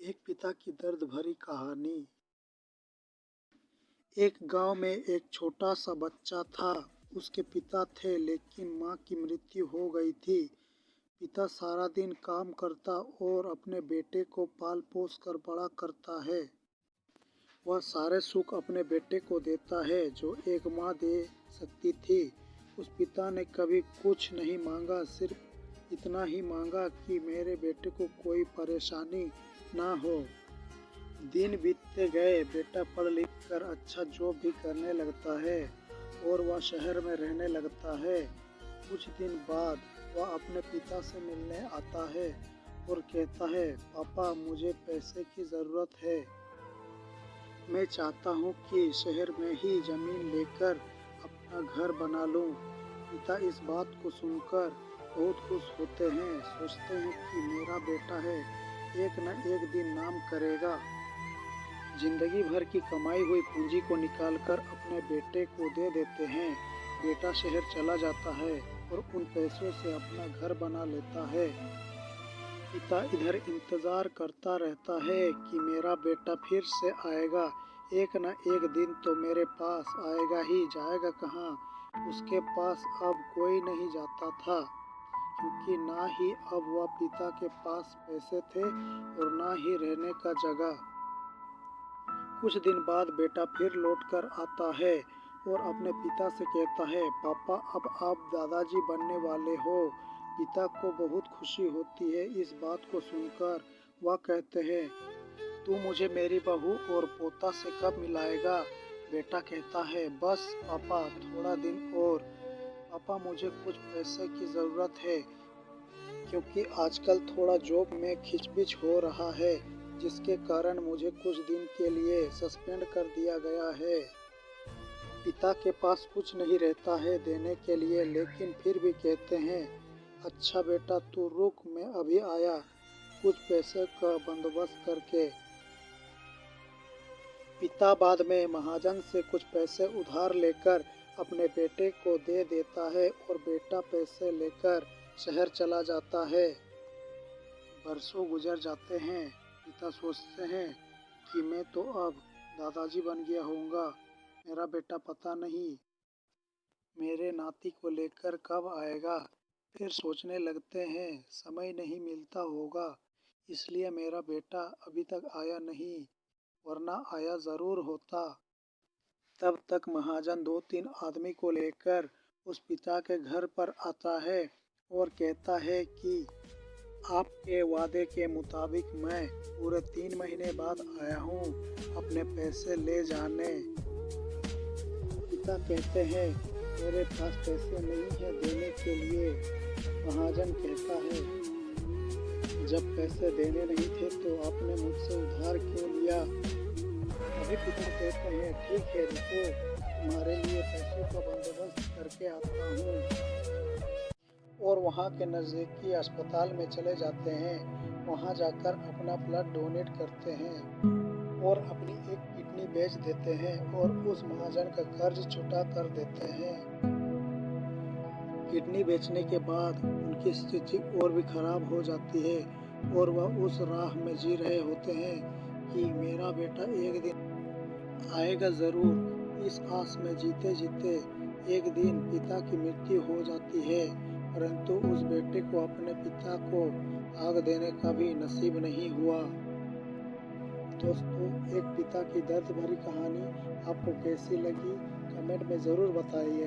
एक पिता की दर्द भरी कहानी। एक गांव में एक छोटा सा बच्चा था। उसके पिता थे लेकिन मां की मृत्यु हो गई थी। पिता सारा दिन काम करता और अपने बेटे को पाल पोस कर बड़ा करता है। वह सारे सुख अपने बेटे को देता है जो एक मां दे सकती थी। उस पिता ने कभी कुछ नहीं मांगा, सिर्फ इतना ही मांगा कि मेरे बेटे को कोई परेशानी ना हो। दिन बीतते गए, बेटा पढ़ लिख कर अच्छा जॉब भी करने लगता है और वह शहर में रहने लगता है। कुछ दिन बाद वह अपने पिता से मिलने आता है और कहता है, पापा मुझे पैसे की ज़रूरत है। मैं चाहता हूँ कि शहर में ही ज़मीन लेकर अपना घर बना लूँ। पिता इस बात को सुनकर बहुत खुश होते हैं। सोचते हैं कि मेरा बेटा है, एक न एक दिन नाम करेगा। जिंदगी भर की कमाई हुई पूंजी को निकालकर अपने बेटे को दे देते हैं। बेटा शहर चला जाता है और उन पैसों से अपना घर बना लेता है। पिता इधर इंतजार करता रहता है कि मेरा बेटा फिर से आएगा, एक न एक दिन तो मेरे पास आएगा ही। जाएगा कहाँ? उसके पास अब कोई नहीं जाता था, क्योंकि ना ही अब वह पिता के पास पैसे थे और ना ही रहने का जगह। कुछ दिन बाद बेटा फिर लौट कर आता है और अपने पिता से कहता है, पापा अब आप दादाजी बनने वाले हो। पिता को बहुत खुशी होती है इस बात को सुनकर। वह कहते हैं, तू मुझे मेरी बहू और पोता से कब मिलाएगा? बेटा कहता है, बस पापा थोड़ा दिन और। पापा मुझे कुछ पैसे की ज़रूरत है, क्योंकि आजकल थोड़ा जॉब में खिचबिच हो रहा है, जिसके कारण मुझे कुछ दिन के लिए सस्पेंड कर दिया गया है। पिता के पास कुछ नहीं रहता है देने के लिए, लेकिन फिर भी कहते हैं, अच्छा बेटा तू रुक, मैं अभी आया कुछ पैसे का बंदोबस्त करके। पिता बाद में महाजन से कुछ पैसे उधार लेकर अपने बेटे को दे देता है और बेटा पैसे लेकर शहर चला जाता है। बरसों गुजर जाते हैं। पिता सोचते हैं कि मैं तो अब दादाजी बन गया होऊंगा। मेरा बेटा पता नहीं मेरे नाती को लेकर कब आएगा। फिर सोचने लगते हैं, समय नहीं मिलता होगा, इसलिए मेरा बेटा अभी तक आया नहीं, वरना आया ज़रूर होता। तब तक महाजन 2-3 आदमी को लेकर उस पिता के घर पर आता है और कहता है कि आपके वादे के मुताबिक मैं पूरे 3 महीने बाद आया हूँ अपने पैसे ले जाने। पिता कहते हैं, मेरे पास पैसे नहीं है देने के लिए। महाजन कहता है, जब पैसे देने नहीं थे तो आपने मुझसे उधार क्यों लिया? अभी पिता कहते हैं, ठीक है रुको, तुम्हारे लिए पैसों का बंदोबस्त करके आता हूँ। और वहाँ के नज़दीकी अस्पताल में चले जाते हैं। वहाँ जाकर अपना ब्लड डोनेट करते हैं और अपनी एक किडनी बेच देते हैं और उस महाजन का कर्ज छुटा कर देते हैं। किडनी बेचने के बाद उनकी स्थिति और भी खराब हो जाती है और वह उस राह में जी रहे होते हैं कि मेरा बेटा एक दिन आएगा ज़रूर। इस आस में जीते जीते एक दिन पिता की मृत्यु हो जाती है, परंतु उस बेटे को अपने पिता को आग देने का भी नसीब नहीं हुआ। दोस्तों, एक पिता की दर्द भरी कहानी आपको कैसी लगी कमेंट में ज़रूर बताइए।